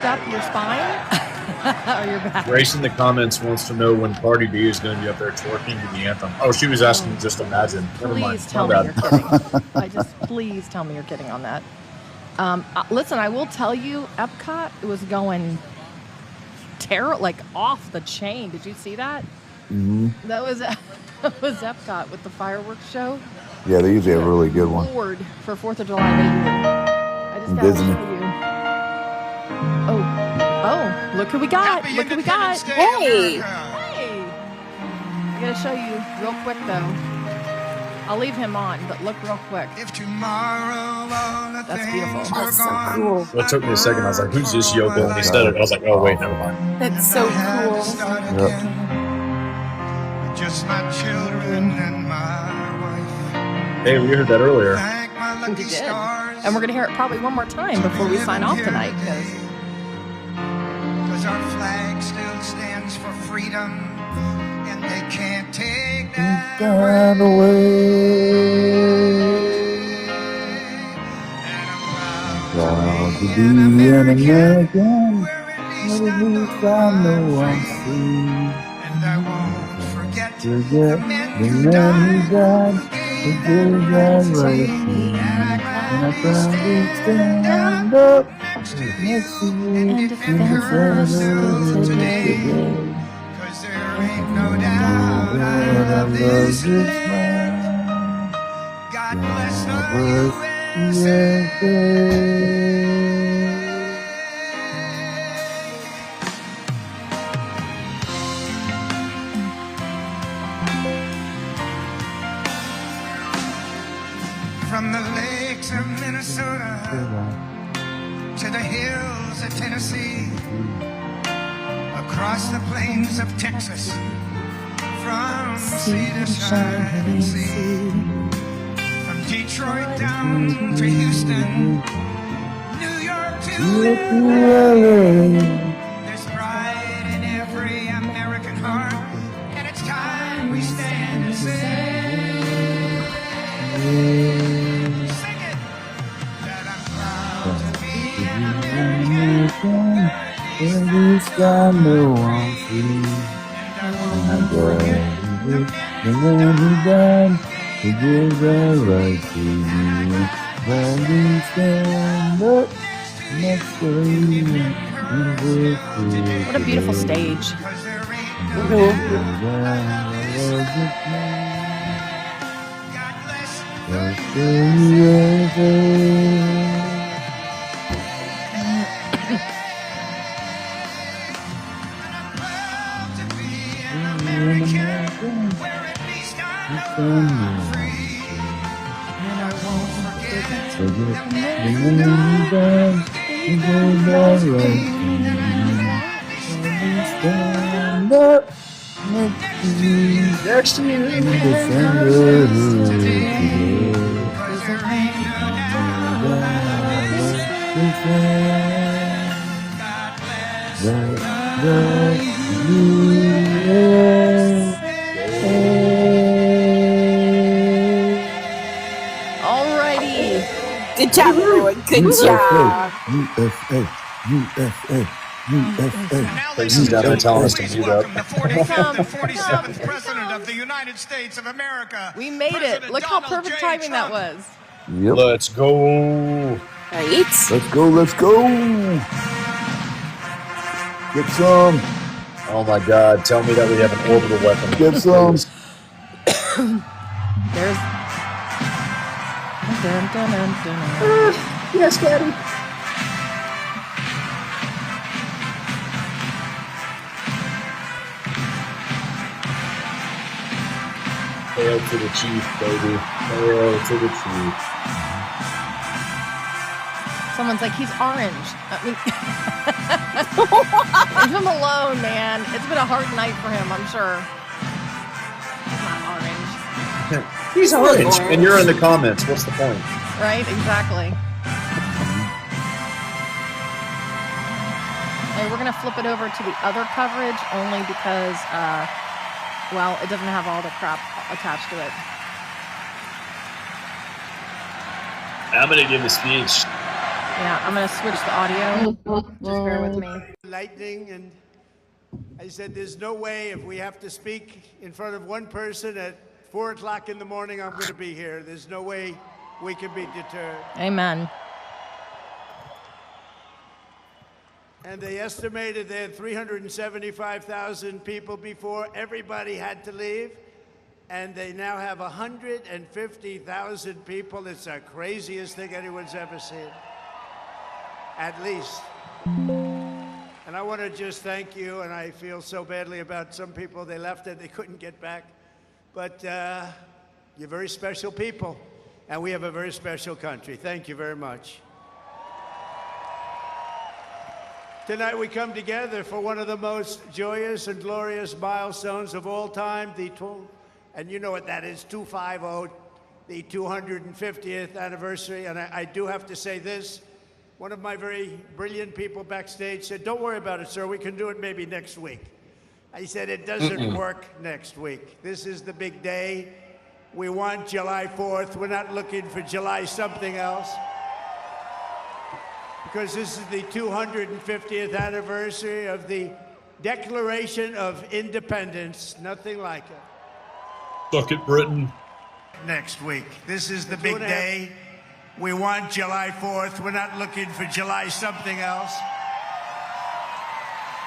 up your spine or your back? Grace in the comments wants to know when Cardi B is going to be up there twerking to the anthem. Oh, she was asking just imagine. Never mind. Please tell me you're kidding. Please tell me you're kidding on that. Listen, I will tell you, Epcot, it was going like off the chain. Did you see that? Mm-hmm. That was Epcot with the fireworks show. Yeah, they usually have a really good one. Lord, for 4th of July, they do. I just got to show you. Oh, look who we got. Look who we got. Hey. I got to show you real quick, though. I'll leave him on, but look real quick. If tomorrow that's beautiful. That's so cool. Well, it took me a second. I was like, who's this Yoko? And he said it. I was like, oh, wait, never mind. That's so cool. Yep. Just my children and my wife. Hey, we heard that earlier. We did. And we're going to hear it probably one more time before we sign off tonight. Because our flag still stands for freedom. And they can't take that away. Proud to be an American. Never lose time, no one free. And I won't forget the man who died. The day that right here. And I proudly stand up next to you and defend us today. Cause there ain't no doubt I love this land. God bless the USA. From the lakes of Minnesota to the hills of Tennessee, across the plains of Texas, from sea to shining sea, from Detroit down to Houston, New York to LA. There's pride in every American heart, and it's time we stand and say. In this time, no one free. And I'm glad the man who died to give the right to you. When we stand up next to you, what a beautiful stage. Stand up next to you, Alrighty. Good job, everyone. Good job. USA. He's definitely telling us to mute up. The 47th President of the United States of America. We made it. Look how perfect timing that was. Yep. Let's go. Right? Let's go. Get some. Oh my God! Tell me that we have an orbital weapon. Get some. There's. Dun, dun, dun, dun. Yes, Daddy. Hail to the chief, baby. Hail to the chief. Someone's like, he's orange. I mean, leave him alone, man. It's been a hard night for him, I'm sure. He's not orange. He's orange, and you're in the comments. What's the point? Right? Exactly. Hey, we're going to flip it over to the other coverage only because, well, it doesn't have all the crap attached to it. I'm going to give a speech. Yeah, I'm going to switch the audio. Just bear with me. Lightning, and I said, there's no way if we have to speak in front of one person at 4 o'clock in the morning, I'm going to be here. There's no way we can be deterred. Amen. And they estimated they had 375,000 people before. Everybody had to leave. And they now have 150,000 people. It's the craziest thing anyone's ever seen. At least. And I want to just thank you, and I feel so badly about some people. They left and they couldn't get back. But you're very special people, and we have a very special country. Thank you very much. Tonight we come together for one of the most joyous and glorious milestones of all time, and you know what that is, 250, the 250th anniversary. And I do have to say this. One of my very brilliant people backstage said, don't worry about it, sir. We can do it maybe next week. I said, it doesn't work next week. This is the big day. We want July 4th. We're not looking for July something else. Because this is the 250th anniversary of the Declaration of Independence. Nothing like it. Suck it, Britain. Next week. This is the big day. We want July 4th. We're not looking for July something else.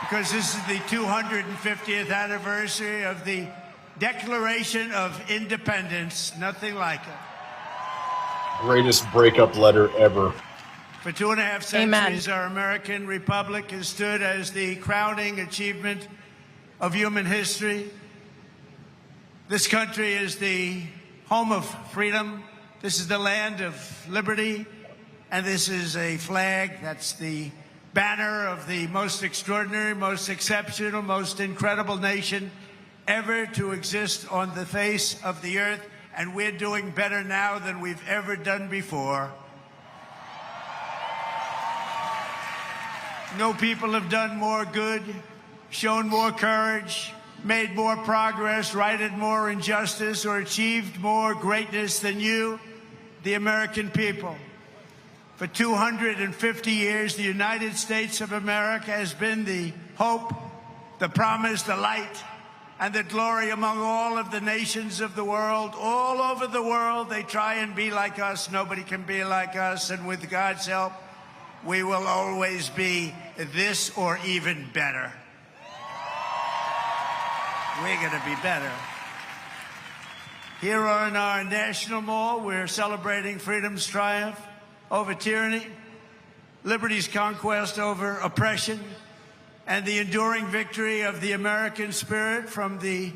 Because this is the 250th anniversary of the Declaration of Independence. Nothing like it. Greatest breakup letter ever. For 2.5 centuries, our American republic has stood as the crowning achievement of human history. This country is the home of freedom. This is the land of liberty. And this is a flag that's the banner of the most extraordinary, most exceptional, most incredible nation ever to exist on the face of the earth. And we're doing better now than we've ever done before. No people have done more good, shown more courage, made more progress, righted more injustice, or achieved more greatness than you, the American people. For 250 years, the United States of America has been the hope, the promise, the light, and the glory among all of the nations of the world. All over the world, they try and be like us. Nobody can be like us, and with God's help, we will always be this or even better. We're going to be better. Here on our National Mall, we're celebrating freedom's triumph over tyranny, liberty's conquest over oppression, and the enduring victory of the American spirit from the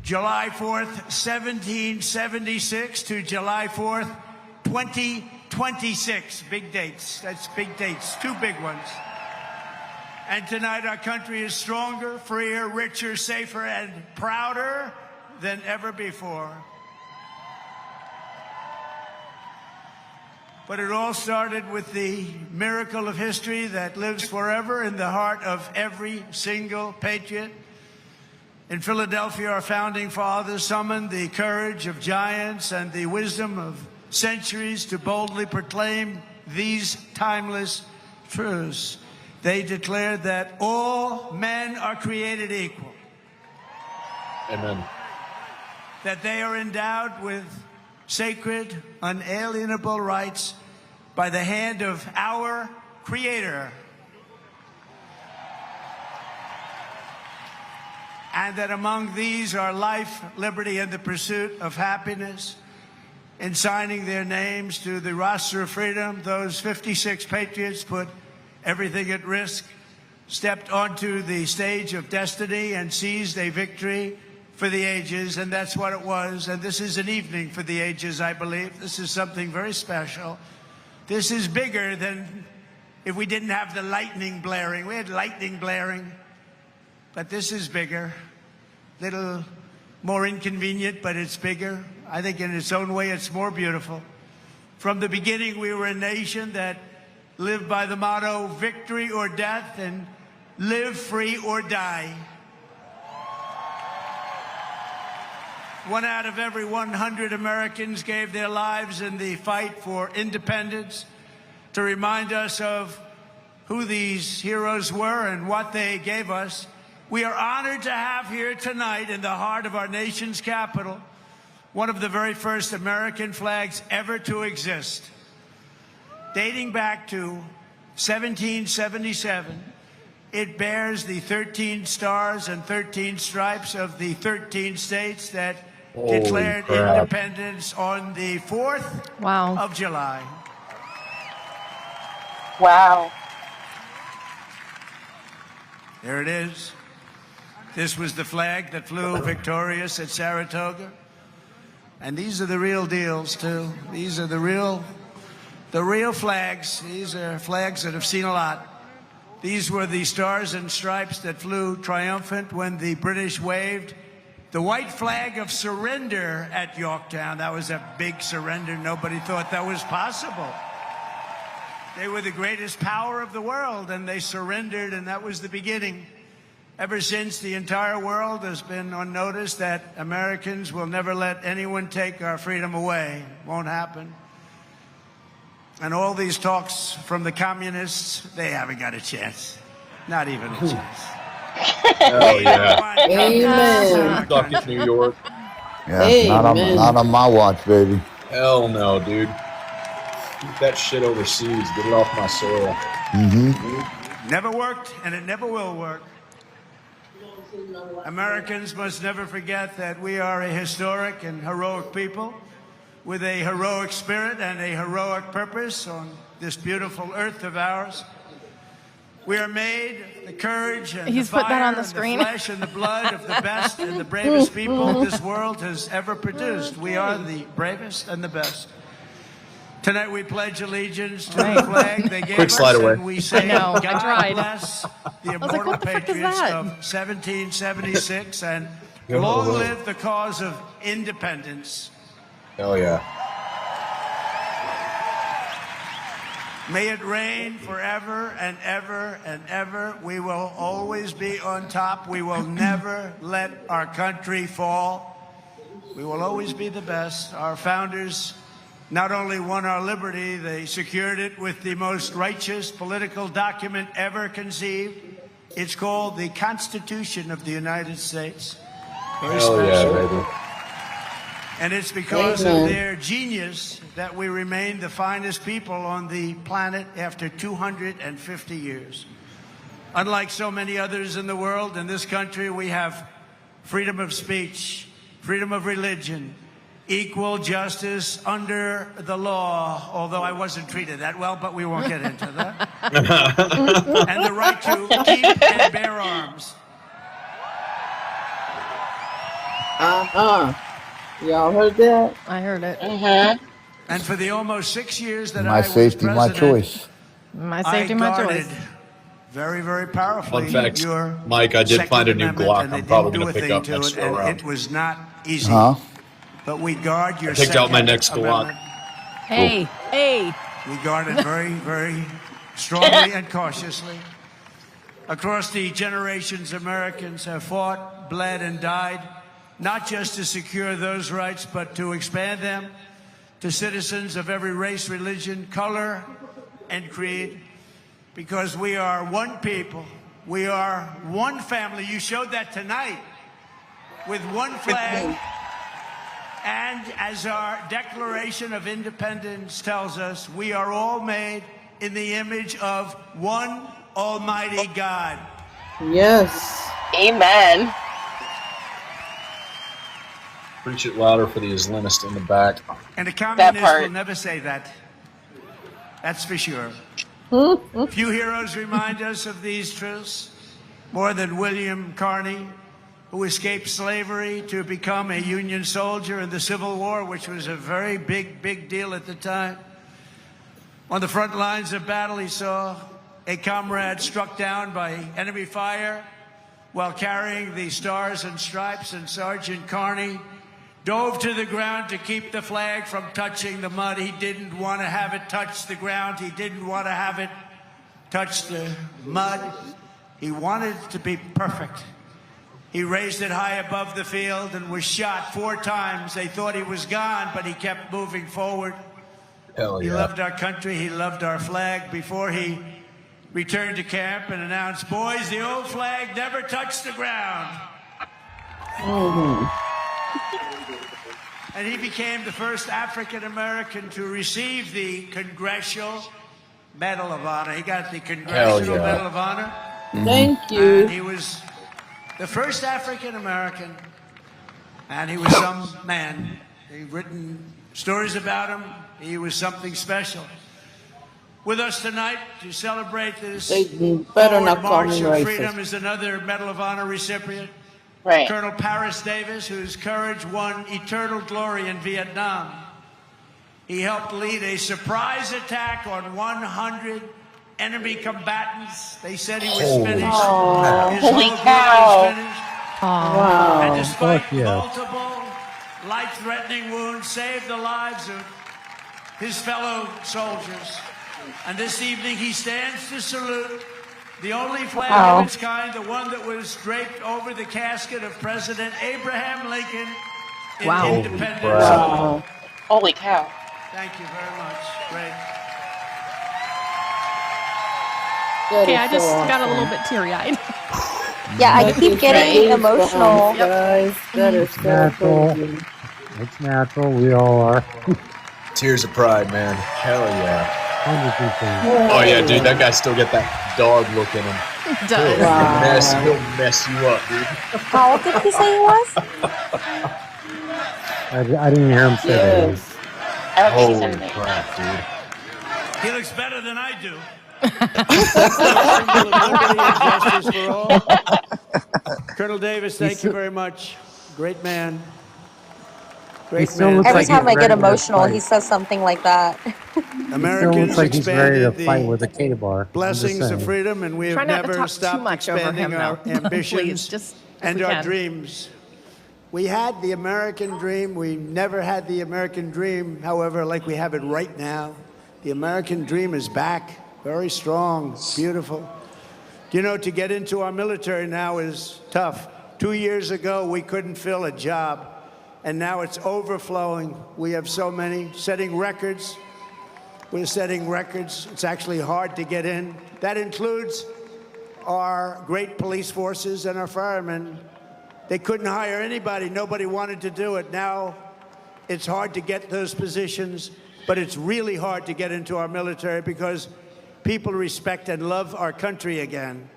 July 4th, 1776 to July 4th, 2026. Big dates. That's big dates. Two big ones. And tonight our country is stronger, freer, richer, safer, and prouder than ever before. But it all started with the miracle of history that lives forever in the heart of every single patriot. In Philadelphia, our founding fathers summoned the courage of giants and the wisdom of centuries to boldly proclaim these timeless truths. They declared that all men are created equal. Amen. That they are endowed with sacred, unalienable rights by the hand of our Creator. And that among these are life, liberty, and the pursuit of happiness. In signing their names to the roster of freedom, those 56 patriots put everything at risk, stepped onto the stage of destiny, and seized a victory for the ages, and that's what it was. And this is an evening for the ages, I believe. This is something very special. This is bigger than if we didn't have the lightning blaring. We had lightning blaring, but this is bigger. Little more inconvenient, but it's bigger. I think in its own way, it's more beautiful. From the beginning, we were a nation that lived by the motto, victory or death, and live free or die. 1 out of every 100 Americans gave their lives in the fight for independence. to remind us of who these heroes were and what they gave us, we are honored to have here tonight in the heart of our nation's capital one of the very first American flags ever to exist. Dating back to 1777, it bears the 13 stars and 13 stripes of the 13 states that Holy declared crap. independence on the 4th Wow. of July. Wow. There it is. This was the flag that flew victorious at Saratoga. And these are the real deals, too. These are the real flags. These are flags that have seen a lot. These were the stars and stripes that flew triumphant when the British waved the white flag of surrender at Yorktown. That was a big surrender. Nobody thought that was possible. They were the greatest power of the world, and they surrendered, and that was the beginning. Ever since, the entire world has been on notice that Americans will never let anyone take our freedom away. Won't happen. And all these talks from the communists, they haven't got a chance. Not even a chance. Hell yeah. Amen. Stuck in New York. Yeah, not Amen. not on my watch, baby. Hell no, dude. Keep that shit overseas. Get it off my soil. Never worked, and it never will work. Americans must never forget that we are a historic and heroic people with a heroic spirit and a heroic purpose on this beautiful earth of ours. We are made the courage and He's the put that fire on the and screen. the flesh and the blood of the best and the bravest people this world has ever produced. We are the bravest and the best. Tonight we pledge allegiance to the flag they gave Quick us, slide away. and we say, I know, I God tried. bless the was like, immortal what the frick is patriots that? of 1776, and Go long away. live the cause of independence. Hell yeah. May it reign forever and ever and ever. We will always be on top. We will never let our country fall. We will always be the best. Our founders not only won our liberty, they secured it with the most righteous political document ever conceived. It's called the Constitution of the United States. Very Hell special. yeah, baby. And it's because Amen. of their genius that we remain the finest people on the planet after 250 years. Unlike so many others in the world, in this country, we have freedom of speech, freedom of religion, equal justice under the law, although I wasn't treated that well, but we won't get into that. And the right to keep and bear arms. Y'all heard that? I heard it. And for the almost 6 years that My I was safety, my president, choice. My safety, my guarded choice. very, very powerfully. Fun fact, your Mike, I did Second find a new Amendment, Glock and they I'm probably didn't gonna do a pick thing up to next it, go and around. it was not easy. Huh? But we guard your I picked out my Second next Glock. Amendment. Hey, hey. We guard it very, very strongly and cautiously. Across the generations, Americans have fought, bled, and died, not just to secure those rights, but to expand them to citizens of every race, religion, color, and creed. Because we are one people. We are one family. You showed that tonight with one flag. And as our Declaration of Independence tells us, we are all made in the image of one Almighty God. Yes. Amen. Preach it louder for the Islamist in the back. And the communists part. will never say that. That's for sure. Few heroes remind us of these truths more than William Carney, who escaped slavery to become a Union soldier in the Civil War, which was a very big deal at the time. On the front lines of battle, he saw a comrade struck down by enemy fire while carrying the stars and stripes, and Sergeant Carney dove to the ground to keep the flag from touching the mud. He didn't want to have it touch the ground. He didn't want to have it touch the mud. He wanted it to be perfect. He raised it high above the field and was shot 4 times. They thought he was gone, but he kept moving forward. Hell He yeah. loved our country. He loved our flag. Before he returned to camp and announced, "Boys, the old flag never touched the ground." And he became the first African American to receive the Congressional Medal of Honor. He got the Congressional yeah. Medal of Honor. Thank And you. he was the first African American, and he was some man. They've written stories about him. He was something special. With us tonight to celebrate this They better not call March me of racist. Freedom is another Medal of Honor recipient, Right. Colonel Paris Davis, whose courage won eternal glory in Vietnam. He helped lead a surprise attack on 100 enemy combatants. They said he was Holy finished. crap. His Holy whole group cow. was finished. Wow. And despite Fuck yeah. multiple life-threatening wounds, saved the lives of his fellow soldiers. And this evening he stands to salute the only flag Wow. of its kind, the one that was draped over the casket of President Abraham Lincoln in Wow. Independence Wow. Hall. Holy cow. Thank you very much. Great. That Okay, is I just so got a awesome. little bit teary-eyed. Yeah, I That keep is getting goosebumps, emotional. Guys, that is so Natural. crazy. It's natural. We all are. Tears of pride, man. Hell yeah. 100%. Oh yeah, dude, that guy still got that dog look in him. Does. Wow. He'll mess you up, dude. How old did he say he was? I didn't hear him say that. Yes. I don't think he Holy said anything. crap, dude. He looks better than I do. Symbol of liberty and justice for all. Colonel Davis, thank you very much. Great man. Great still man. looks Every like time he's I get ready to emotional, fight. he says something like that. Still Americans looks like he's ready to expanded fight the with a K-bar. I'm just blessings of saying. freedom, and we have Try not to never talk too stopped much over expanding him our now. ambitions Please, just if and we our can. dreams. We had the American dream. We never had the American dream, however, like we have it right now. The American dream is back, very strong, beautiful. You know, to get into our military now is tough. 2 years ago, we couldn't fill a job, and now it's overflowing. We have so many, setting records. We're setting records. It's actually hard to get in. That includes our great police forces and our firemen. They couldn't hire anybody. Nobody wanted to do it. Now it's hard to get those positions, but it's really hard to get into our military because people respect and love our country again.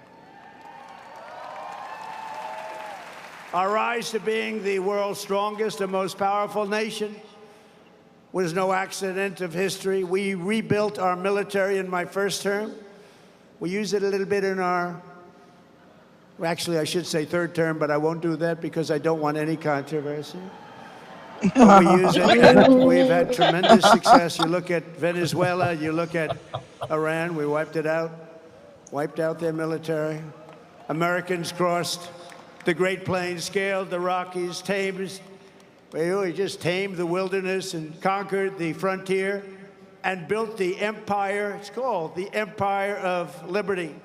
Our rise to being the world's strongest and most powerful nation was no accident of history. We rebuilt our military in my first term. We used it a little bit in our, well, actually, I should say third term, but I won't do that because I don't want any controversy. But we use it, and we've had tremendous success. You look at Venezuela, you look at Iran, we wiped it out, wiped out their military. Americans crossed the Great Plains, scaled the Rockies, we just tamed the wilderness and conquered the frontier and built the empire. It's called the Empire of Liberty.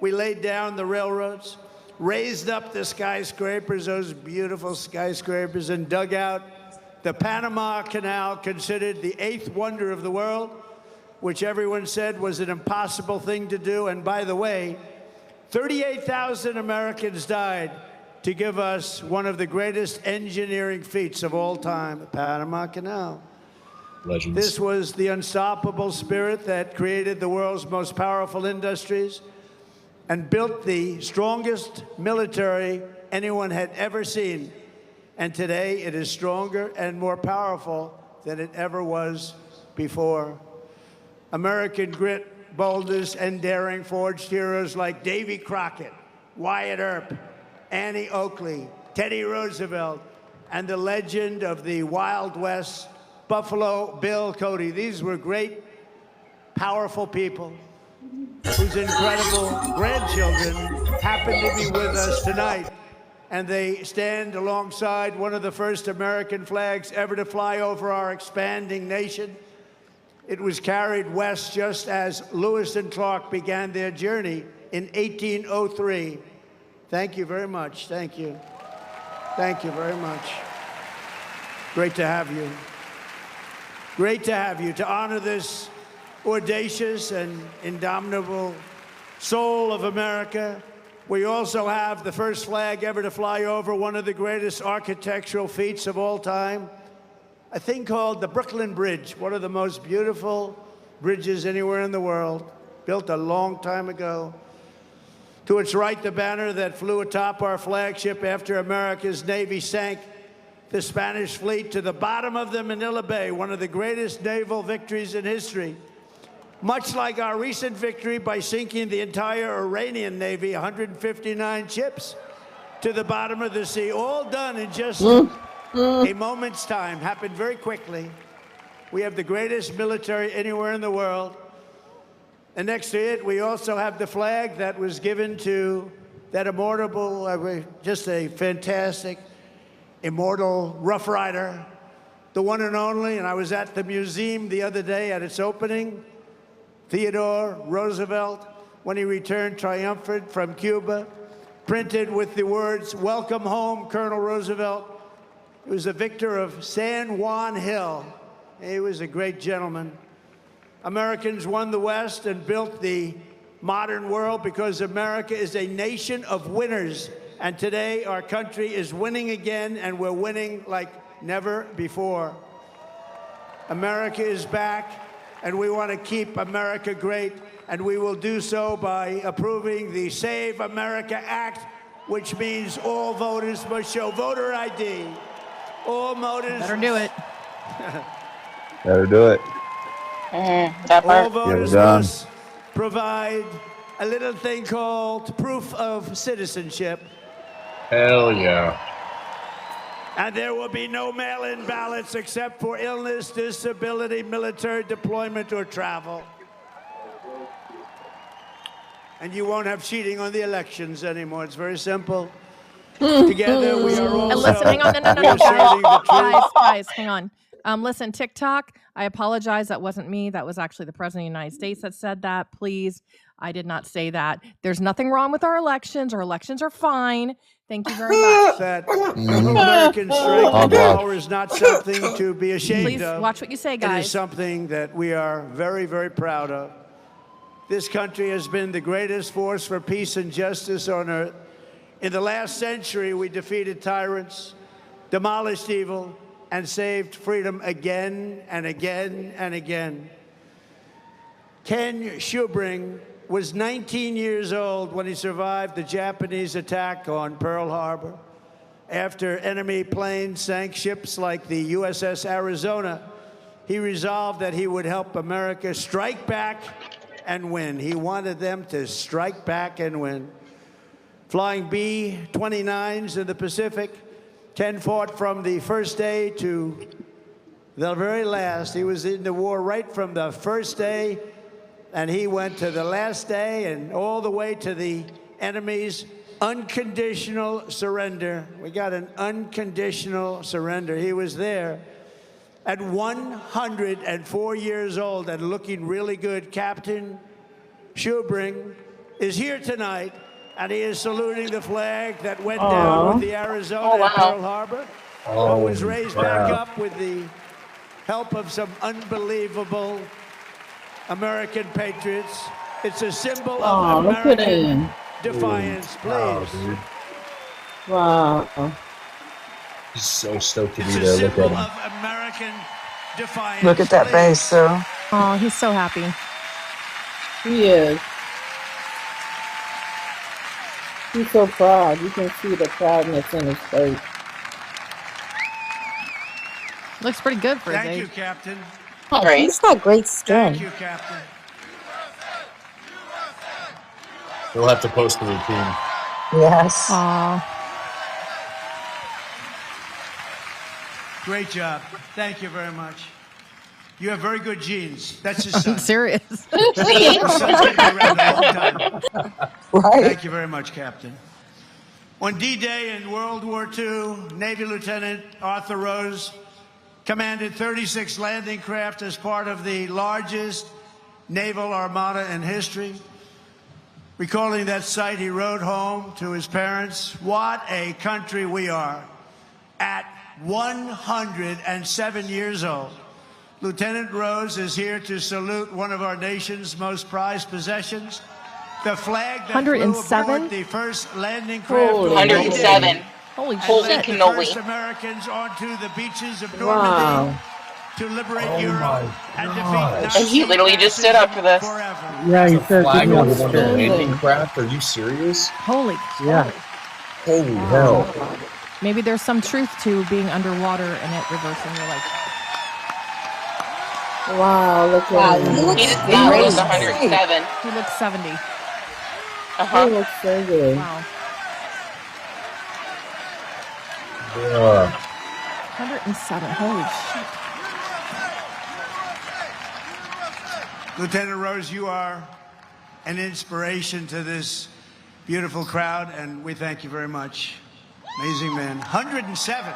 We laid down the railroads, raised up the skyscrapers, those beautiful skyscrapers, and dug out the Panama Canal, considered the 8th wonder of the world, which everyone said was an impossible thing to do. And by the way, 38,000 Americans died to give us one of the greatest engineering feats of all time, the Panama Canal. Legends. This was the unstoppable spirit that created the world's most powerful industries and built the strongest military anyone had ever seen. And today it is stronger and more powerful than it ever was before. American grit, boldness, and daring forged heroes like Davy Crockett, Wyatt Earp, Annie Oakley, Teddy Roosevelt, and the legend of the Wild West, Buffalo Bill Cody. These were great, powerful people whose incredible grandchildren happen to be with us tonight. And they stand alongside one of the first American flags ever to fly over our expanding nation. It was carried west just as Lewis and Clark began their journey in 1803. Thank you very much. Thank you. Thank you very much. Great to have you. Great to have you, to honor this audacious and indomitable soul of America. We also have the first flag ever to fly over one of the greatest architectural feats of all time, a thing called the Brooklyn Bridge, one of the most beautiful bridges anywhere in the world, built a long time ago. To its right, the banner that flew atop our flagship after America's Navy sank the Spanish fleet to the bottom of the Manila Bay, one of the greatest naval victories in history. Much like our recent victory by sinking the entire Iranian Navy, 159 ships, to the bottom of the sea, all done in just a moment's time, happened very quickly. We have the greatest military anywhere in the world. And next to it, we also have the flag that was given to that immortal, just a fantastic, immortal Rough Rider, the one and only. And I was at the museum the other day at its opening. Theodore Roosevelt, when he returned triumphant from Cuba, printed with the words, "Welcome home, Colonel Roosevelt." He was a victor of San Juan Hill. He was a great gentleman. Americans won the West and built the modern world because America is a nation of winners. And today, our country is winning again, and we're winning like never before. America is back, and we want to keep America great, and we will do so by approving the Save America Act, which means all voters must show voter ID. All voters... Better do it. Better do it. That All part. voters done. must provide a little thing called proof of citizenship. Hell yeah. And there will be no mail-in ballots except for illness, disability, military deployment, or travel. And you won't have cheating on the elections anymore. It's very simple. Together, we are all... And listen, hang on, no, guys, hang on. Listen, TikTok, I apologize. That wasn't me. That was actually the President of the United States that said that. Please, I did not say that. There's nothing wrong with our elections. Our elections are fine. Thank you very much. That American strength and power is not something to be ashamed Please of. watch what you say, It guys. is something that we are very, very proud of. This country has been the greatest force for peace and justice on earth. In the last century, we defeated tyrants, demolished evil, and saved freedom again and again and again. Ken Schubring was 19 years old when he survived the Japanese attack on Pearl Harbor. After enemy planes sank ships like the USS Arizona, he resolved that he would help America strike back and win. He wanted them to strike back and win. Flying B-29s in the Pacific, Ken fought from the first day to the very last. He was in the war right from the first day, and he went to the last day and all the way to the enemy's unconditional surrender. We got an unconditional surrender. He was there at 104 years old and looking really good. Captain Schubring is here tonight, and he is saluting the flag that went down with the Arizona at Pearl Harbor. But was raised back up with the help of some unbelievable American patriots. It's a symbol of Look at American him. defiance, Wow, please. dude. Wow. He's so stoked to It's be a there. Look symbol at him. of American defiance. Look at that please. face, so. Oh, he's so happy. He is. He's so proud. You can see the proudness in his face. Looks pretty good for his Thank you, age. Captain. Oh, he's got great skin. Thank you, Captain. We'll have to post the routine. Yes. Aw. Great job. Thank you very much. You have very good genes. That's his I'm son. serious. His son's gonna be around a long time. Right? Thank you very much, Captain. On D-Day in World War II, Navy Lieutenant Arthur Rose commanded 36 landing craft as part of the largest naval armada in history. Recalling that sight, he wrote home to his parents, "What a country we are." At 107 years old, Lieutenant Rose is here to salute one of our nation's most prized possessions, the flag that 107? flew aboard the first landing craft. Holy 107. Holy Holy shit. The cannoli. first Americans onto the beaches of Normandy Wow. to liberate Oh Europe my and God. defeat And he literally just stood up for this. forever. Yeah, he said Flag he on was one of the scared. landing craft? Are you serious? Holy. Yeah. Holy hell. Maybe there's some truth to being underwater and it reversing your life. Wow, look Wow, at he him. looks not look 107. He looks 70. He Uh-huh. looks so good. Wow. Bruh. 107. Holy shit. Lieutenant Rose, you are an inspiration to this beautiful crowd, and we thank you very much. Amazing man. 107.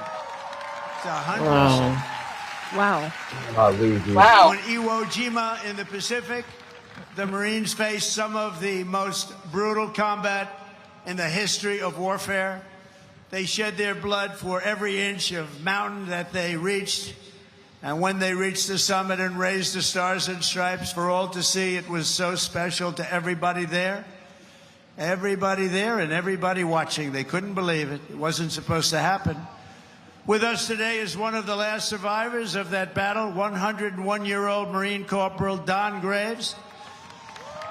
It's 107. Wow. Wow. Wow. On Iwo Jima in the Pacific, the Marines faced some of the most brutal combat in the history of warfare. They shed their blood for every inch of mountain that they reached. And when they reached the summit and raised the stars and stripes for all to see, it was so special to everybody there. Everybody there and everybody watching. They couldn't believe it. It wasn't supposed to happen. With us today is one of the last survivors of that battle, 101-year-old Marine Corporal Don Graves.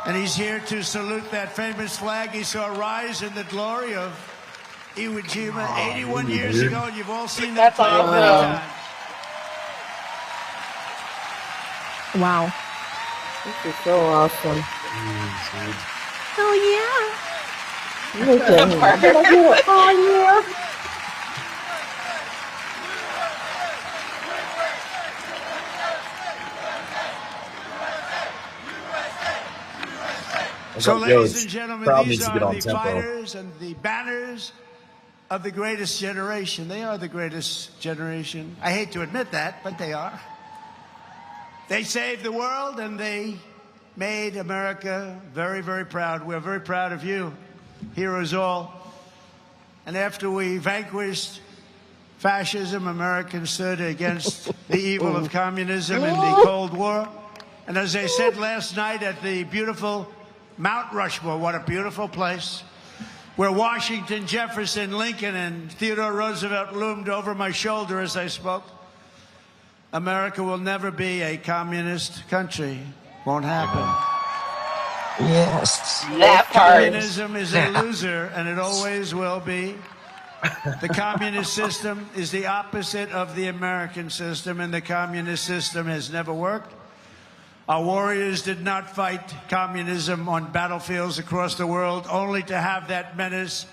And he's here to salute that famous flag he saw rise in the glory of Iwo Jima 81 years dude. ago. And you've all seen that That's flag many awesome. times. Wow. This is so awesome. Oh, yeah. Look at him. Oh, yeah. So, Yo, ladies it's- and gentlemen, crowd these needs to are get on the tempo. fighters and the banners of the greatest generation. They are the greatest generation. I hate to admit that, but they are. They saved the world and they made America very, very proud. We're very proud of you, heroes all. And after we vanquished fascism, Americans stood against the evil of communism in the Cold War. And as I said last night at the beautiful Mount Rushmore, what a beautiful place, where Washington, Jefferson, Lincoln, and Theodore Roosevelt loomed over my shoulder as I spoke. America will never be a communist country. Won't happen. Yes. That part. Communism is a loser, and it always will be. The communist system is the opposite of the American system, and the communist system has never worked. Our warriors did not fight communism on battlefields across the world, only to have that menace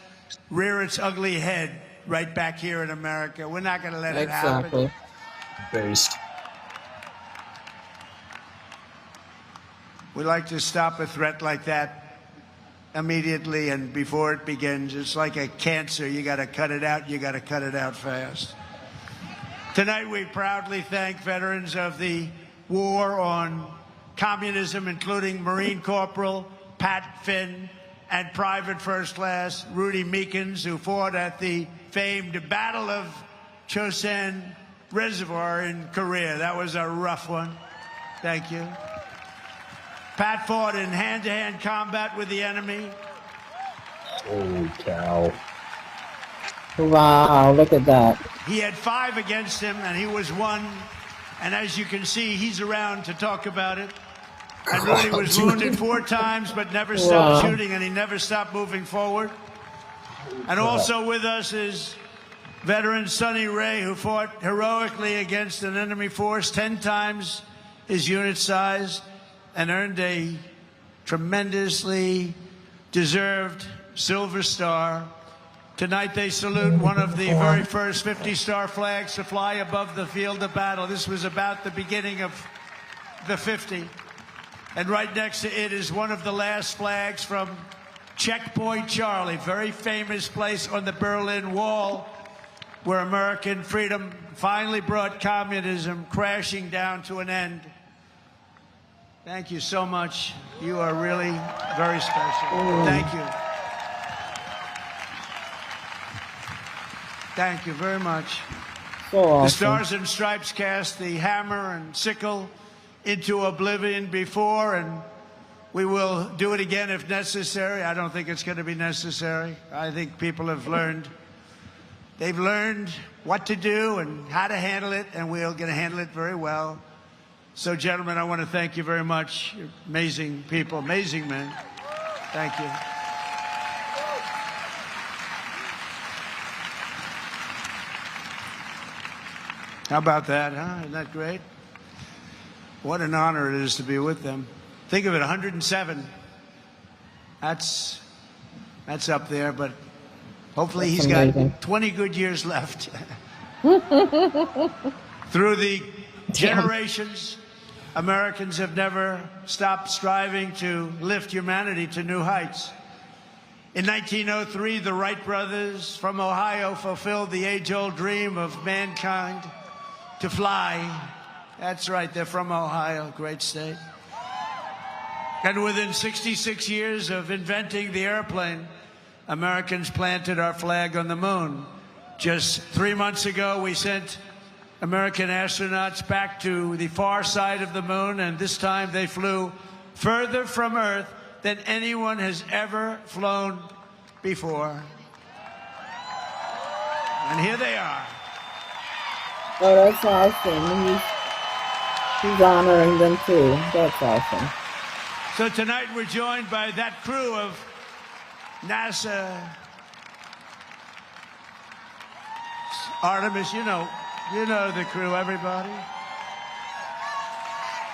rear its ugly head right back here in America. We're not going to let it happen. Exactly. Based. We like to stop a threat like that immediately and before it begins. It's like a cancer. You got to cut it out. You got to cut it out fast. Tonight, we proudly thank veterans of the war on communism, including Marine Corporal Pat Finn and Private First Class Rudy Meekins, who fought at the famed Battle of Chosin Reservoir in Korea. That was a rough one. Thank you. Pat fought in hand-to-hand combat with the enemy. Holy cow. Wow, look at that. He had 5 against him, and he was 1. And as you can see, he's around to talk about it. And Rudy was wounded 4 times, but never stopped shooting, and he never stopped moving forward. And also with us is veteran Sonny Ray, who fought heroically against an enemy force 10 times his unit size and earned a tremendously deserved Silver Star. Tonight they salute one of the very first 50-star flags to fly above the field of battle. This was about the beginning of the 50. And right next to it is one of the last flags from Checkpoint Charlie, very famous place on the Berlin Wall, where American freedom finally brought communism crashing down to an end. Thank you so much. You are really very special. Thank you. Thank you very much. So awesome. The Stars and Stripes cast the hammer and sickle into oblivion before, and we will do it again if necessary. I don't think it's going to be necessary. I think people have learned. They've learned what to do and how to handle it, and we're going to handle it very well. So, gentlemen, I want to thank you very much. You're amazing people, amazing men. Thank you. How about that, huh? Isn't that great? What an honor it is to be with them. Think of it, 107. That's up there, but hopefully That's he's amazing. got 20 good years left. Through the generations, Americans have never stopped striving to lift humanity to new heights. In 1903, the Wright brothers from Ohio fulfilled the age-old dream of mankind to fly. That's right, they're from Ohio, great state. And within 66 years of inventing the airplane, Americans planted our flag on the moon. Just 3 months ago, we sent American astronauts back to the far side of the moon, and this time they flew further from Earth than anyone has ever flown before. And here they are. Oh, that's awesome. He's honoring them too. That's awesome. So tonight we're joined by that crew of NASA Artemis, you know the crew, everybody.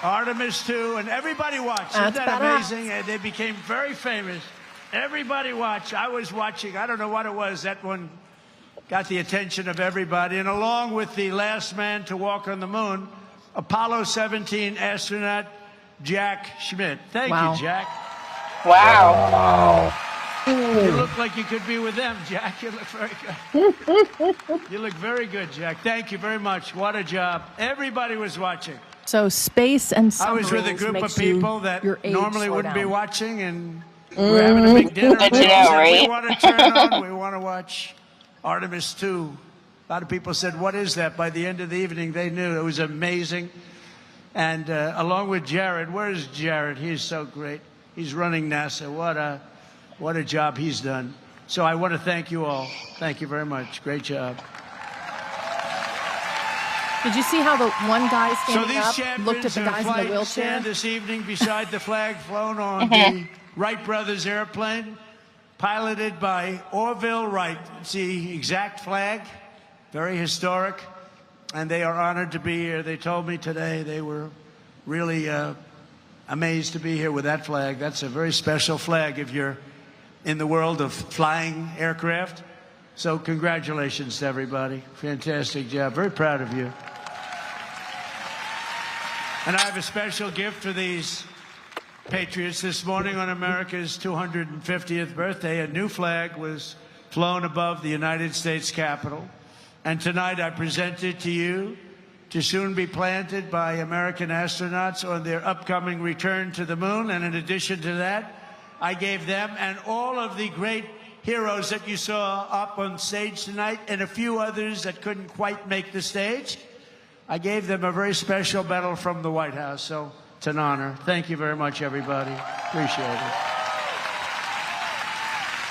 Artemis 2, and everybody watched. Isn't That's that badass. amazing? And they became very famous. Everybody watched. I was watching. I don't know what it was. That one got the attention of everybody. And along with the last man to walk on the moon, Apollo 17 astronaut Jack Schmitt. Thank Wow. you, Jack. Wow. You look like you could be with them, Jack. You look very good. You look very good, Jack. Thank you very much. What a job. Everybody was watching. So space and I submarines was with a group of makes people that your age normally slow wouldn't be down. watching, and we're having a big dinner. Did We you know, said, right? We want to turn on. We want to watch Artemis 2. A lot of people said, what is that? By the end of the evening, they knew. It was amazing. And along with Jared, where's Jared? He's so great. He's running NASA. What a job he's done. So I want to thank you all. Thank you very much. Great job. Did you see how the one guy So standing these up champions looked at the are guys in the flying wheelchair? stand this evening beside the flag flown on the Wright brothers airplane, piloted by Orville Wright. It's the exact flag, very historic, and they are honored to be here. They told me today they were really amazed to be here with that flag. That's a very special flag if you're in the world of flying aircraft. So congratulations to everybody. Fantastic job. Very proud of you. And I have a special gift for these patriots. This morning on America's 250th birthday, a new flag was flown above the United States Capitol. And tonight I present it to you to soon be planted by American astronauts on their upcoming return to the moon. And in addition to that, I gave them and all of the great heroes that you saw up on stage tonight, and a few others that couldn't quite make the stage, I gave them a very special medal from the White House. So it's an honor. Thank you very much, everybody. Appreciate it.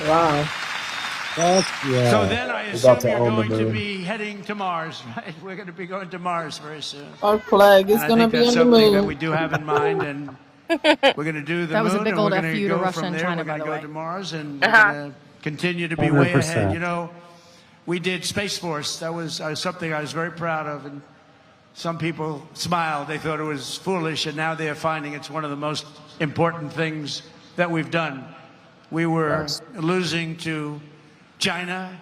Wow. Yeah. So then I We're assume about to you're own the going to moon. be heading to Mars, right? We're going to be going to Mars very soon. Our flag is And I going to think be that's on the something that moon. we do have in mind, and we're going to do the That was a moon, big and old we're going FU to to go Russia from and there. China, We're by going to the go way. to Mars, and we're going to continue to be way 100%. ahead. You know, we did Space Force. That was something I was very proud of, and some people smiled. They thought it was foolish, and now they're finding it's one of the most important things that we've done. We were losing to China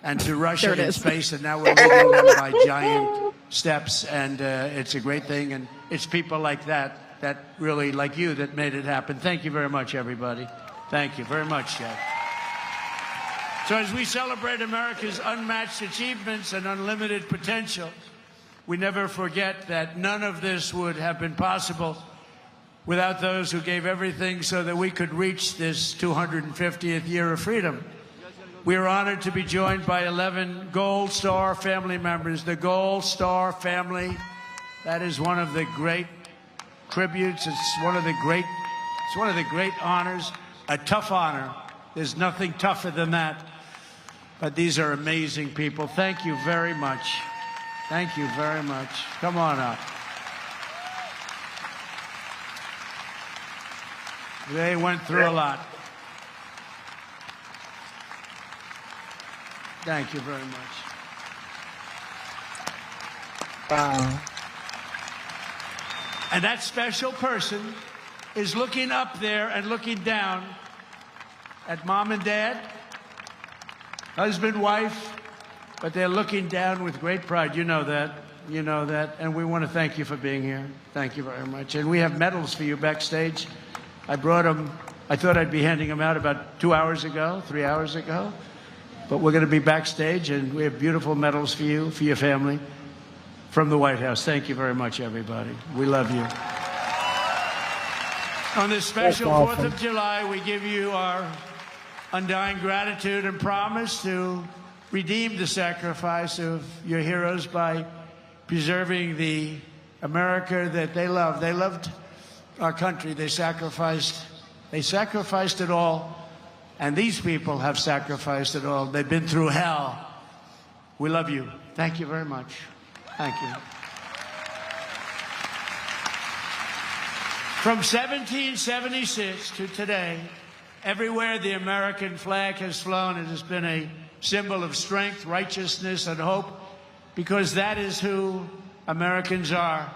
and to Russia There it in is. space, and now we're leading them by giant steps, and it's a great thing, and it's people like that really, like you, that made it happen. Thank you very much, everybody. Thank you very much, Jeff. So as we celebrate America's unmatched achievements and unlimited potential, we never forget that none of this would have been possible without those who gave everything so that we could reach this 250th year of freedom. We are honored to be joined by 11 Gold Star family members. The Gold Star family, that is one of the great tributes. It's one of the great honors, a tough honor. There's nothing tougher than that. But these are amazing people. Thank you very much. Thank you very much. Come on up. They went through a lot. Thank you very much. Wow. And that special person is looking up there and looking down at mom and dad, husband, wife, but they're looking down with great pride. You know that. You know that. And we want to thank you for being here. Thank you very much. And we have medals for you backstage. I brought them. I thought I'd be handing them out about 3 hours ago. But we're going to be backstage, and we have beautiful medals for you, for your family, from the White House. Thank you very much, everybody. We love you. On this special That's awesome. 4th of July, we give you our undying gratitude and promise to redeem the sacrifice of your heroes by preserving the America that they loved. They loved our country. They sacrificed it all. And these people have sacrificed it all. They've been through hell. We love you. Thank you very much. Thank you. From 1776 to today, everywhere the American flag has flown, it has been a symbol of strength, righteousness, and hope, because that is who Americans are.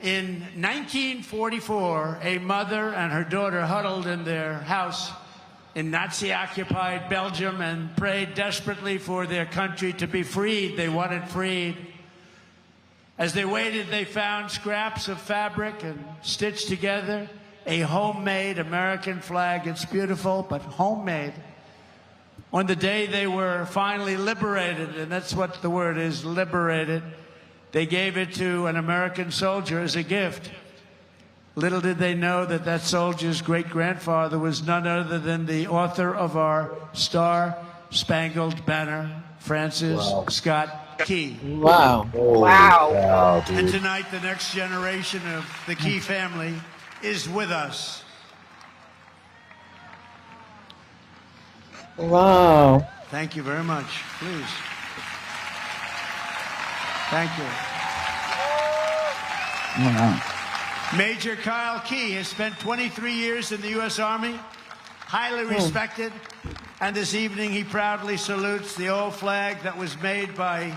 In 1944, a mother and her daughter huddled in their house in Nazi-occupied Belgium and prayed desperately for their country to be freed. They wanted freed. As they waited, they found scraps of fabric and stitched together a homemade American flag. It's beautiful, but homemade. On the day they were finally liberated, and that's what the word is, liberated, they gave it to an American soldier as a gift. Little did they know that that soldier's great-grandfather was none other than the author of our Star-Spangled Banner, Francis Scott Key. Wow. Wow. Wow, And dude. tonight, the next generation of the Key family is with us. Wow. Thank you very much. Please. Thank you. Wow. Major Kyle Key has spent 23 years in the U.S. Army, highly respected, and this evening he proudly salutes the old flag that was made by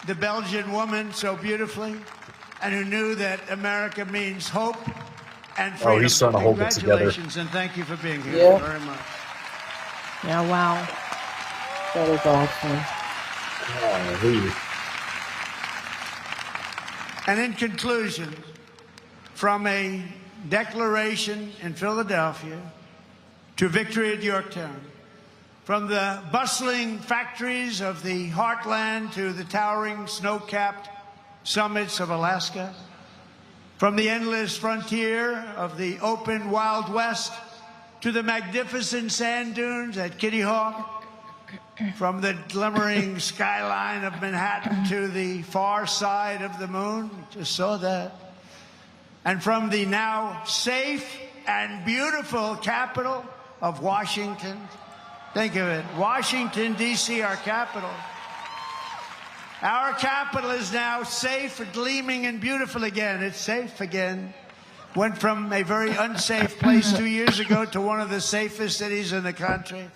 the Belgian woman so beautifully, and who knew that America means hope and freedom. Oh, he's trying to hold it together. Congratulations, and thank you for being here Yeah. very much. Yeah, wow. That is awesome. Hallelujah. And in conclusion, from a declaration in Philadelphia to victory at Yorktown, from the bustling factories of the heartland to the towering snow-capped summits of Alaska, from the endless frontier of the open Wild West to the magnificent sand dunes at Kitty Hawk, from the glimmering skyline of Manhattan to the far side of the moon, just saw that, and from the now safe and beautiful capital of Washington. Think of it, Washington, D.C., our capital. Our capital is now safe, gleaming, and beautiful again. It's safe again. Went from a very unsafe place 2 years ago to one of the safest cities in the country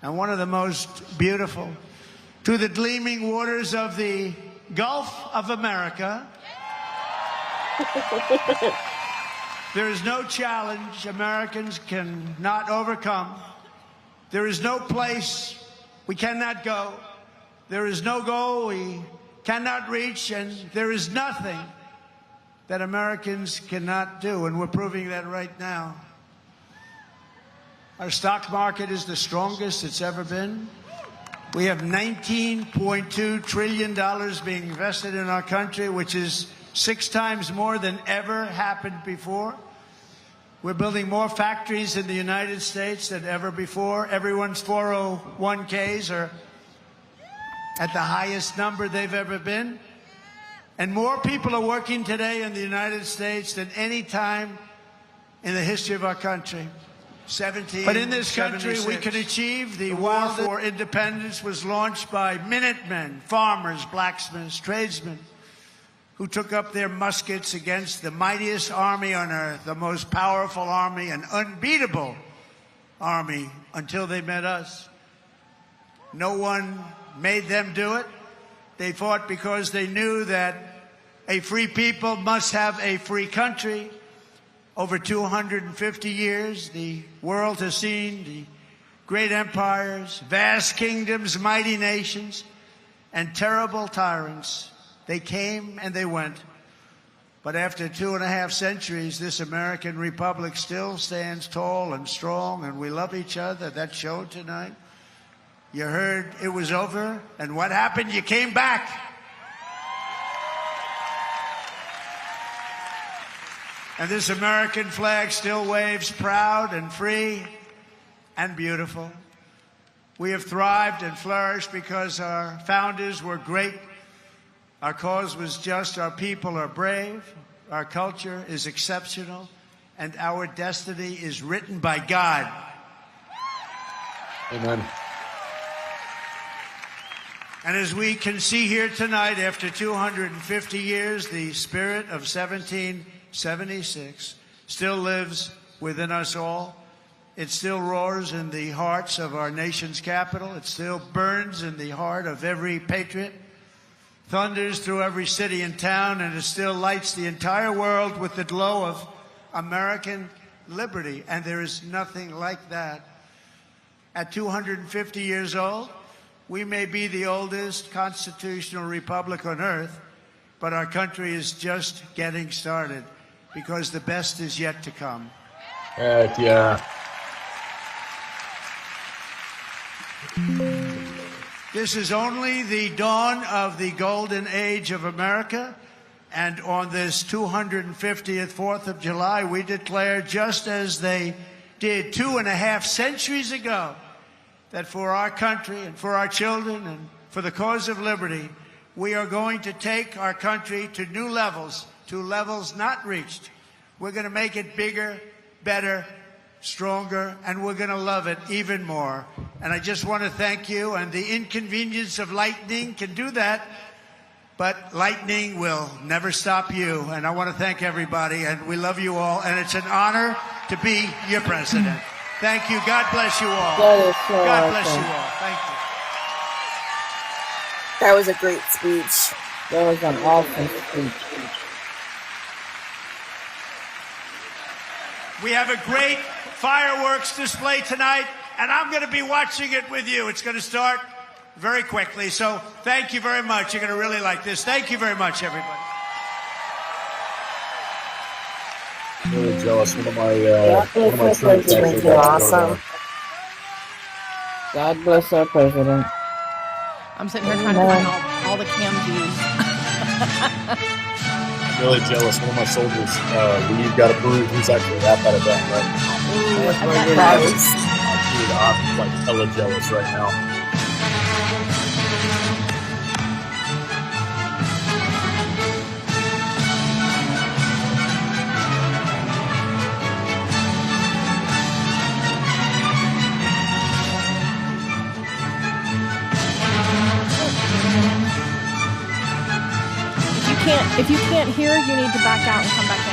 and one of the most beautiful. To the gleaming waters of the Gulf of America. There is no challenge Americans cannot overcome. There is no place we cannot go. There is no goal we cannot reach, and there is nothing that Americans cannot do, and we're proving that right now. Our stock market is the strongest it's ever been. We have $19.2 trillion being invested in our country, which is 6 times more than ever happened before. We're building more factories in the United States than ever before. Everyone's 401ks are at the highest number they've ever been. And more people are working today in the United States than any time in the history of our country. But in this country, we can achieve the war for independence was launched by Minutemen, farmers, blacksmiths, tradesmen, who took up their muskets against the mightiest army on earth, the most powerful army, an unbeatable army, until they met us. No one made them do it. They fought because they knew that a free people must have a free country. Over 250 years, the world has seen the great empires, vast kingdoms, mighty nations, and terrible tyrants. They came and they went. But after 2.5 centuries, this American republic still stands tall and strong, and we love each other. That showed tonight. You heard it was over, and what happened? You came back. And this American flag still waves proud and free and beautiful. We have thrived and flourished because our founders were great. Our cause was just. Our people are brave. Our culture is exceptional. And our destiny is written by God. Amen. And as we can see here tonight, after 250 years, the spirit of 1776 still lives within us all. It still roars in the hearts of our nation's capital. It still burns in the heart of every patriot, thunders through every city and town, and it still lights the entire world with the glow of American liberty. And there is nothing like that. At 250 years old, we may be the oldest constitutional republic on earth, but our country is just getting started because the best is yet to come. Heck yeah. This is only the dawn of the golden age of America. And on this 250th 4th of July, we declare, just as they did 2.5 centuries ago, that for our country and for our children and for the cause of liberty, we are going to take our country to new levels, to levels not reached. We're going to make it bigger, better, stronger, and we're going to love it even more. And I just want to thank you. And the inconvenience of lightning can do that, but lightning will never stop you. And I want to thank everybody, and we love you all. And it's an honor to be your president. Thank you. God bless you all. That is so God bless awesome. you all. Thank you. That was a great speech. That was an awesome speech. We have a great fireworks display tonight, and I'm going to be watching it with you. It's going to start very quickly. So thank you very much. You're going to really like this. Thank you very much, everybody. Really jealous. One of my friends President. actually got to go Awesome. there. God bless our president. I'm sitting here trying to find all the cam views. Really jealous. One of my soldiers, when you got approved, he's actually at that event right now. Ooh, I bet Nice. Dude, I'm like hella jealous right now. If you can't hear, you need to back out and come back in.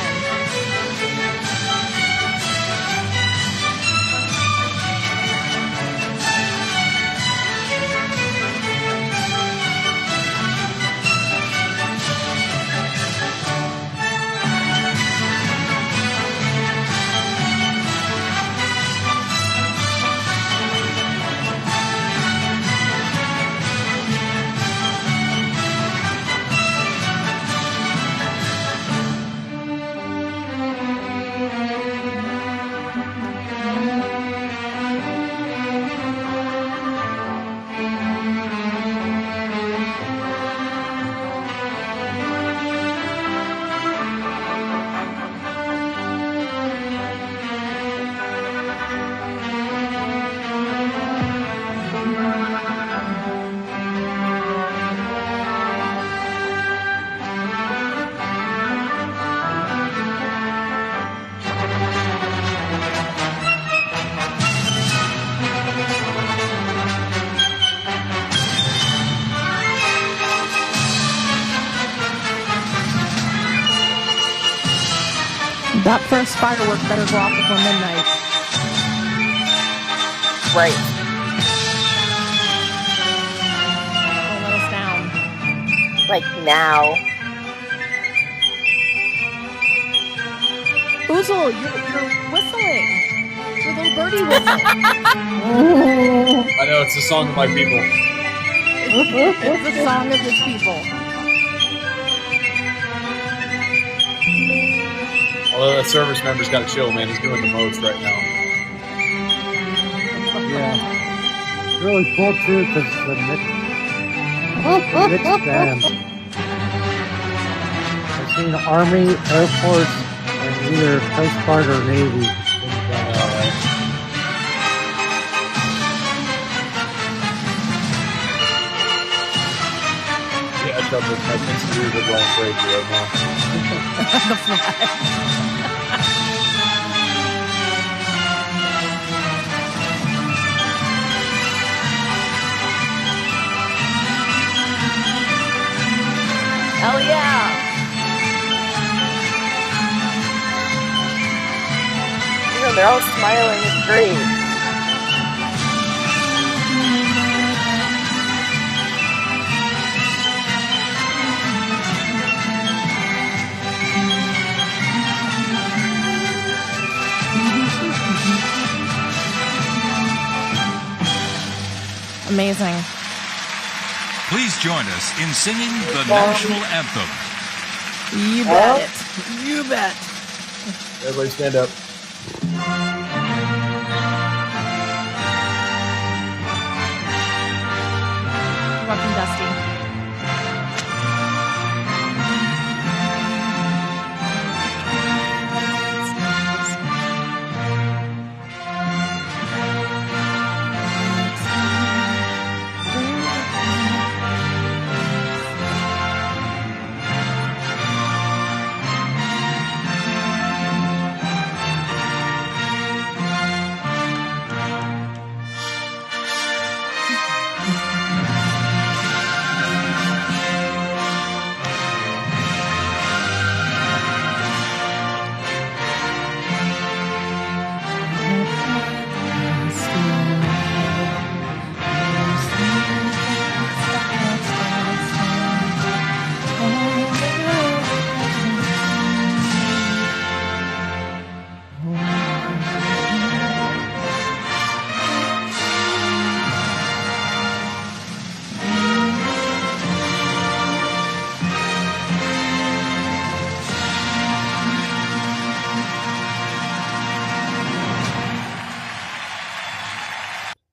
That first firework better go off before midnight. Right. Don't let us down. Like now. Oozle, you're whistling. Your little birdie whistling. I know, it's the song of my people. It's the song of his people. Although that service member's got to chill, man. He's doing the most right now. Yeah. It's really cool too because the mixed band. I've seen Army, Air Force, and either Coast Guard or Navy. Yeah, I trouble with my things to do with going crazy right now. The flag. Hell yeah! You know, they're all smiling. It's great. Amazing. Please join us in singing the national anthem. You bet it. You bet. Everybody stand up. Welcome, Dusty.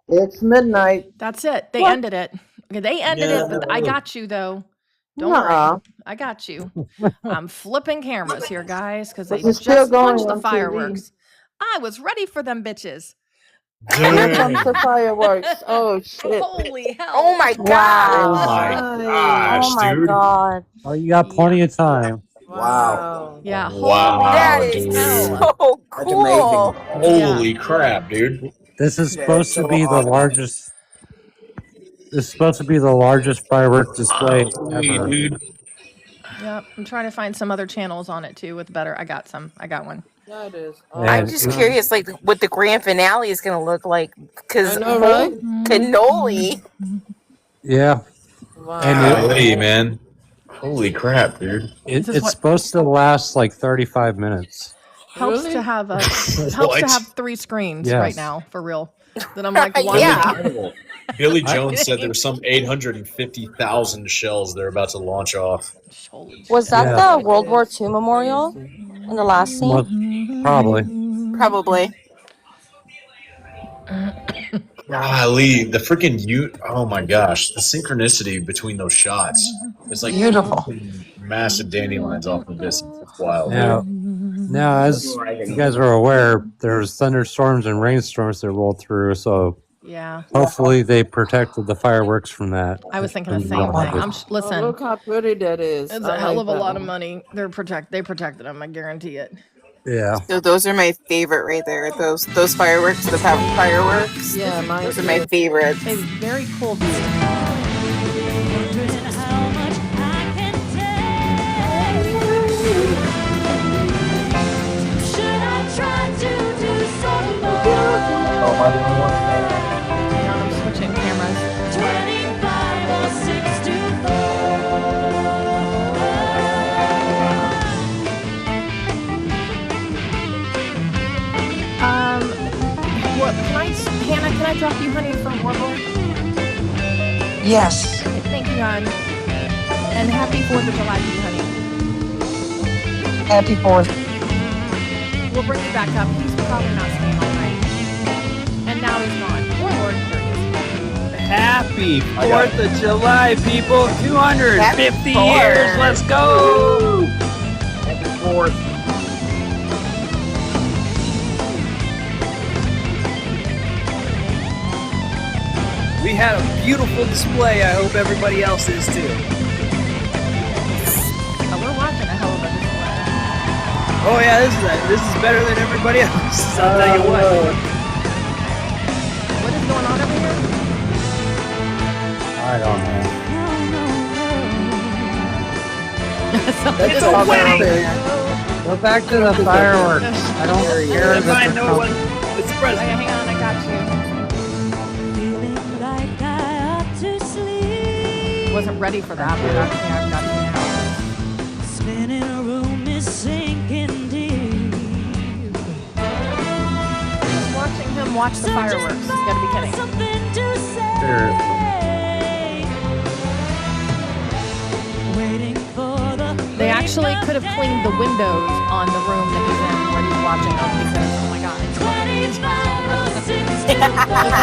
It's midnight. That's it. They What? ended it. Okay, they ended it, but I got you though. Don't Nuh-uh. worry. I got you. I'm flipping cameras here, guys, because they But it's just still going punched the on TV. fireworks. I was ready for them bitches. Here comes the fireworks. Oh shit. Holy hell. Oh my Oh god. my gosh, Oh my dude. god. Oh, you got plenty of time. Wow. Yeah. Wow. That Holy is hell. so cool. Holy crap, dude. This is supposed to be the largest. This is supposed to be the largest firework display Hey, ever. dude. Yep. I'm trying to find some other channels on it too with better. I got some. I got one. That is. Yeah. I'm just curious, like, what the grand finale is going to look like. Because I know, right? cannoli. Yeah, Wow. And Hey, man. Holy crap, dude. This is it's what- supposed to last like 35 minutes. Helps Really? to have a helps What? to have 3 screens Yes. right now for real. That I'm like, why Yeah. Incredible. Billy Jones said there were some 850,000 shells they're about to launch off. Holy Was that Yeah. the World War II memorial in the last scene? Well, probably. Probably. Golly, the freaking oh my gosh, the synchronicity between those shots. It's like Beautiful. massive dandelions off in the distance. It's wild. Now, as you guys are aware, there's thunderstorms and rainstorms that rolled through, so Yeah. hopefully they protected the fireworks from that. I was thinking the And same not thing. like I'm it. listen. Oh, look how pretty that is. It's I a hell like of a that lot of one. money. They protected them. I guarantee it. Yeah. So those are my favorite right there. Those fireworks, the fireworks. Yeah, mine Those are my too. favorites. A very cool view. I'm switching cameras. What, Hannah, can I drop you honey from Warlord? Yes. Thank you, hon. And happy 4th of July to you, honey. Happy 4th. We'll bring you back up. He's probably not staying all night. And now he's gone. Warlord, there he is. Happy 4th of July, people. 250 Happy years. 4th. Let's go. Happy 4th. We had a beautiful display. I hope everybody else is too. Oh, we're watching a hell of a display. Oh yeah, this is better than everybody else. I'll tell you what. What is going on over here? I don't know. Something That's is all winning. Go back to the fireworks. I don't care If that I they're know what coming. it's Okay, present. hang on, I got you. Wasn't ready for that, but I've got you now. Spinning a room is sinking deep. Just watching him watch the fireworks. He's gotta be kidding. Something to say. Seriously. Waiting for the They actually could have cleaned the windows on the room that he's in where he's watching them because, oh my god. There's like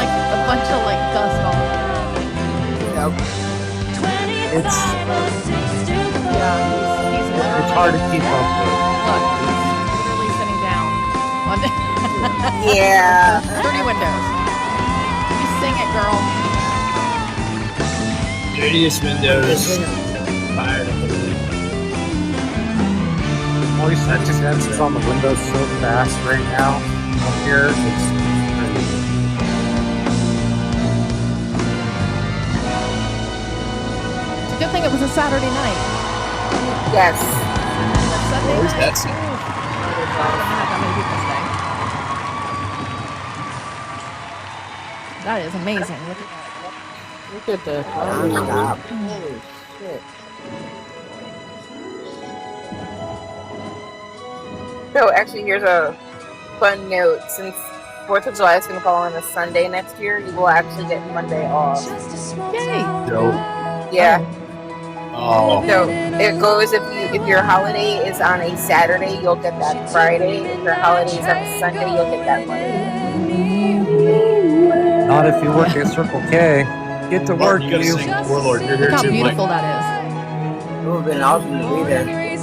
a bunch of like dust all over. It's Yeah, he's literally, it's hard to keep up with. look, he's literally sitting down on the Yeah. dirty windows. You sing it, girl. Dirtiest windows. All these sentences on the windows so fast right now. Up here, it's crazy. Good thing it was a Saturday night. Yes. Sunday Where's night. that scene? Ooh, I haven't had that many people stay. That is amazing. Look at that. Look at that. Stop. Holy shit. So actually, here's a fun note. Since 4th of July is going to fall on a Sunday next year, you will actually get Monday off. Yay! Dope. Yeah. Oh, So it goes if your holiday is on a Saturday, you'll get that Friday. If your holiday is on a Sunday, you'll get that Monday. Not if you work at Circle K. Get to work, you gotta you. sing Warlord. You're Look here how too, Mike. beautiful that It would have been awesome to be there. is.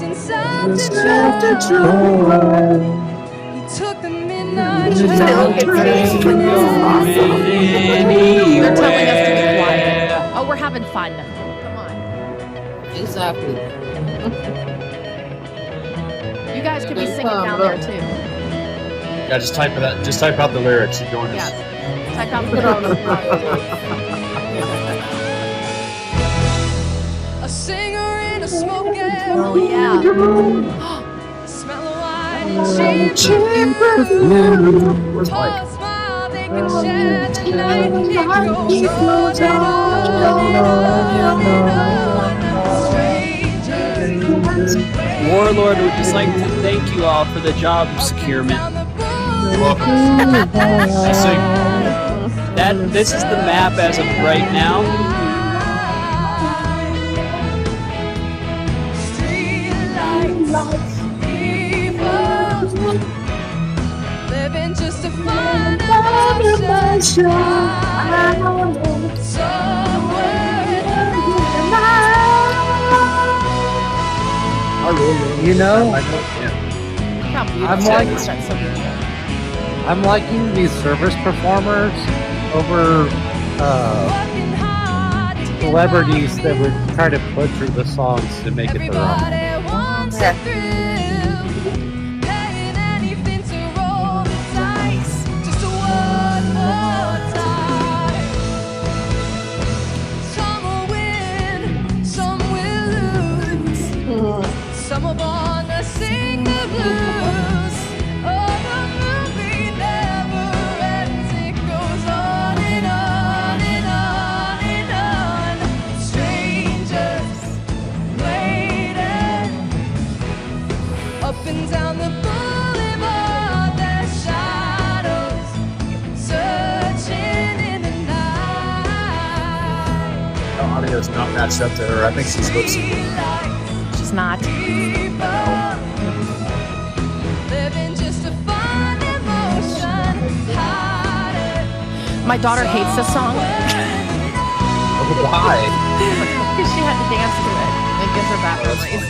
They're telling us to be quiet. Oh, we're having fun. Come on. Exactly. You guys could be Good singing time, down look. there too. Yeah, just type it out. Just type out the lyrics. You're doing Yes. this. Type out Put it on the A singer in a smoking Oh yeah. smell of wine and cheap perfume. Where's Mike? Tall smile they can share the night. It goes on and on. Strangers. Warlord would just like to thank you all for the job securement. You're welcome. Just sing. This is the map as of right now. Living just to find emotion. Somewhere in the You know, Look how beautiful I'm like- that's so beautiful. I'm liking these service performers over working hard to get celebrities that would try to butcher the songs to make it their own. Everybody wants a thrill, paying anything to roll the dice, just one more time. Some will win, some will lose. Some are born to sing the blues. Oh, the movie never ends. It goes is not matched up to her. I think she's lip syncing. She's not. My daughter hates this song. Why? Because she had to dance to it. It gives her bad memories.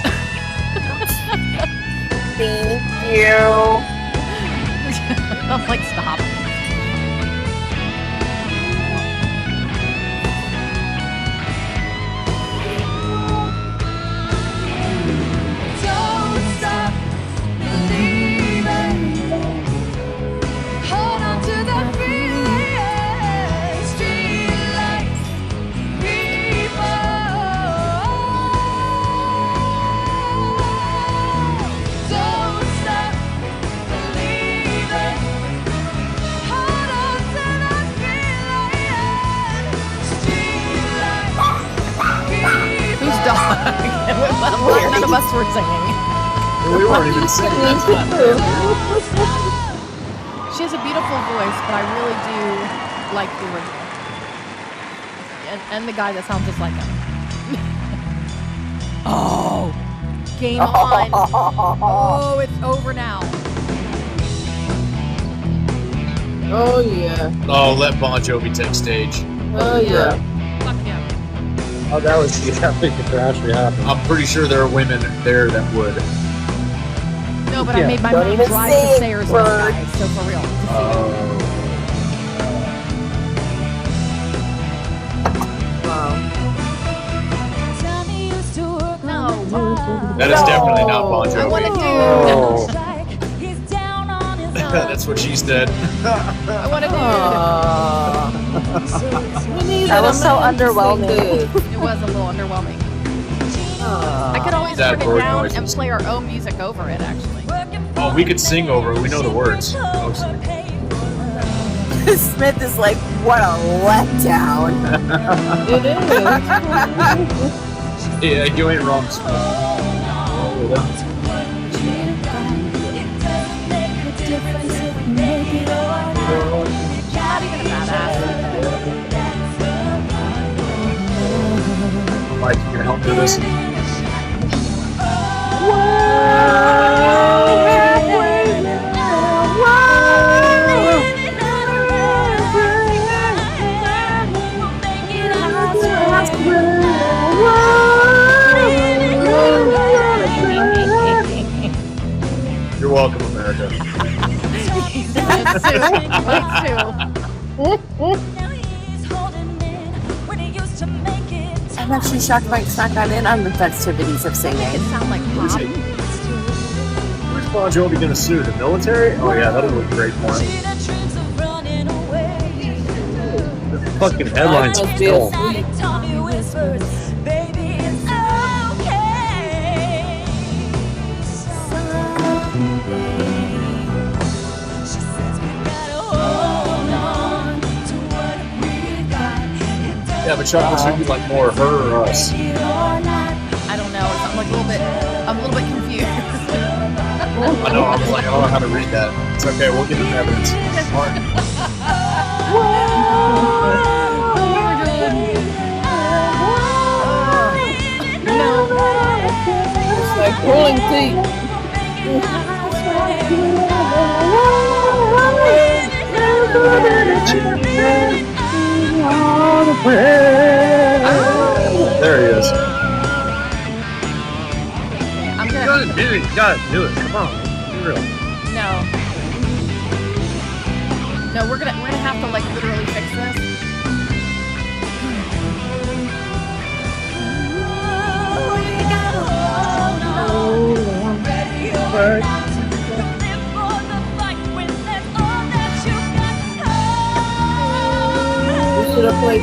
Thank you. I'm like, stop. None of us were singing. We weren't even singing. That's not She has a beautiful voice, but I really do like the original. And the guy that sounds just like him. Oh, game on. Oh, it's over now. Oh yeah. Oh, let Bon Jovi take stage. Oh yeah. Fuck him. Oh, that was the epic if it actually happened. I'm pretty sure there are women there that would. No, but Yeah. I made my Don't mom even drive say the it, stairs with Bird. guys, so for real. No. That is definitely not Bon I want to Jovi. do. That's what she said. I want to do. That was so underwhelming. It was a little underwhelming. I could always That turn it bird down noises. and play our own music over it, actually. Oh, we could sing over it. We know the words. Smith is like, what a letdown. It is. Yeah, you ain't wrong. Not even a badass. Mike, you gonna help do this? You're welcome, America. I'm actually shocked Mike's not got in on the festivities of singing. It sound like Who's pop. it? Where's Bon Jovi gonna sue? The military? Oh yeah, that'll look great for him. The fucking headlines Must are be still. asleep. Yeah, but Chuck, which would you like more, her or us? I don't know. I'm like I'm a little bit confused. I know. I was like, I don't know how to read that. It's okay. We'll give him evidence. Martin. It's like pulling teeth. There he is. I'm You gonna. gotta do it. You gotta do it. Come on. Be real. No, we're gonna have to like literally fix this. Bird.